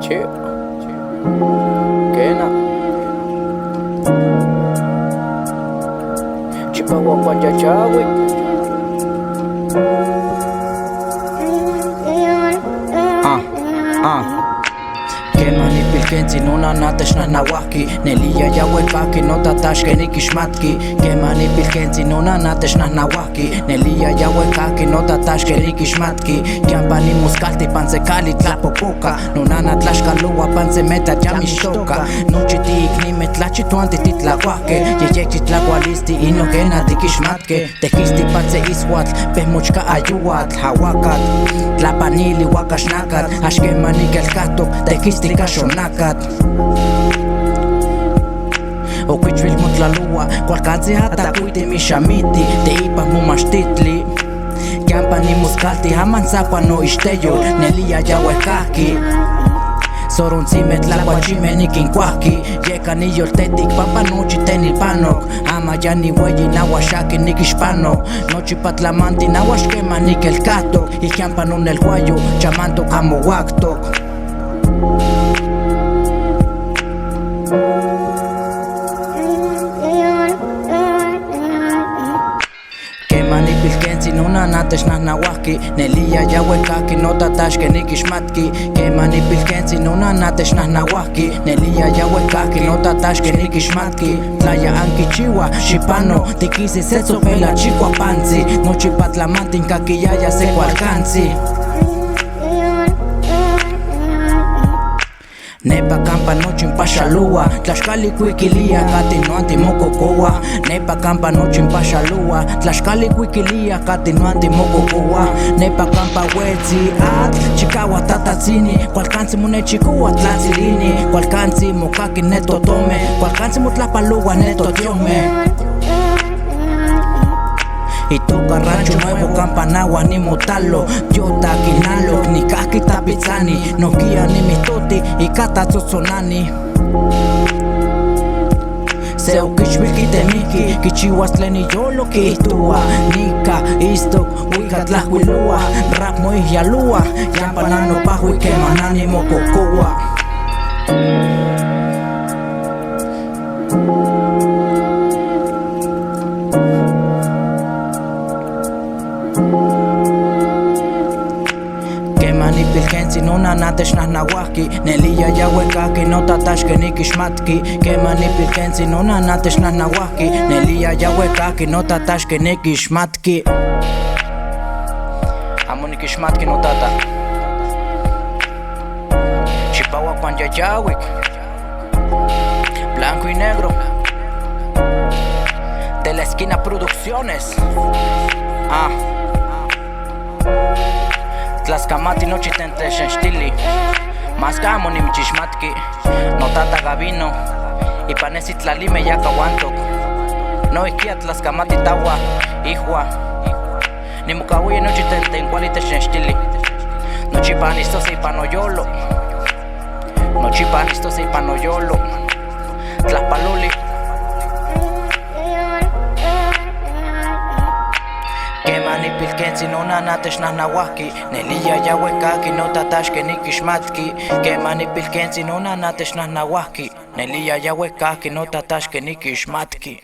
Chill. Kena. Chipawa kwa jajawi. Kemani pilkenzi nuna natesh na nawaki Nelia yawe kaki no tatashke ni kishmatki Kemani pilkenzi nuna natesh na nawaki Nelia yawe kaki no tatashke ni kishmatki Kiampani muskalti panse kali tlapopoka Nunana tlashkalua panse meta jamishtoka Nuchiti iknime tlachituanti titlahuake Yeyekchi tlahualisti inogena tikishmatke Tekisti panse iswatl pehmochka ayuatl Hawakat tlapanili wakashnakat Ashkemani kelkatok tekisti kashonakat Okichvil mutlalua Kualkansi hata kuiti mishamiti Te ipa mumashtitli Kiampani muskalti hamansapa no ishtello Nelia yawekaki Sorontzime tlahuachime nikinkuaki Yekani yoltetik papa nochi tenilpanok Ama ya ni weyi nahuaxaki nikixpanok Nochi patlamanti nahuaxkema nikelkatok Ikiampa nonelhuayo chamantok amo waktok Kemani pilkenzi nuna natesh na nawaki Nelia yawekaki no tatashke nikishmatki Kemani pilkenzi nuna natesh na nawaki Nelia yawekaki no tatashke nikishmatki Tlaya ankichiwa shipano tikisi setso pela chikwa panzi Nochi patlamantin kakiyaya se kualkansi Nepa kampa nochin pashalua Tlaxkali kuikilia kati no antimokokoa Nepa kampa nochin pashalua Tlaxkali kuikilia kati no antimokokoa Nepa kampa wetzi at Chikawa tatatzini Kualkansi munechikua tlatzilini Kualkansi mokaki neto tome Kualkansi mutlapalua neto tiome Y toca rancho nuevo, campanagua ni motalo Yota kinalo, ni kaki tapizani Nokia ni mitoti, y kata tzotzonani Seu kichwilkitemiki, kichihuastleni yolo kitua Nika, istok, wika tlahuilua Rap moihyalua, yampanano pahui kemanani mokokoa Kemani pilkenzi nuna natesh na nawaki Nelia yawekaki no tatashke nikishmatki Kemani pilkenzi nuna natesh na nawaki Nelia yawekaki no tatashke nikishmatki Amo nikishmatki no tata Chipawa kwanja yawek Blanco y negro De la esquina producciones Tlaskamati nochi tenteshen shtili Maskamo ni michishmatki No tata gavino Ipanesi tlalime yakawantok No ikia tlaskamati tawa Ihua Ni mukawiye nochi tenten kuali teshen shtili Nochi panistose ipanoyolo Nochi panistose ipanoyolo Tlapaluli Kemani pilkenzi nuna natesh na nawaki Nelia yawekaki no tatashke nikishmatki Kemani pilkenzi nuna natesh na nawaki Nelia yawekaki no tatashke nikishmatki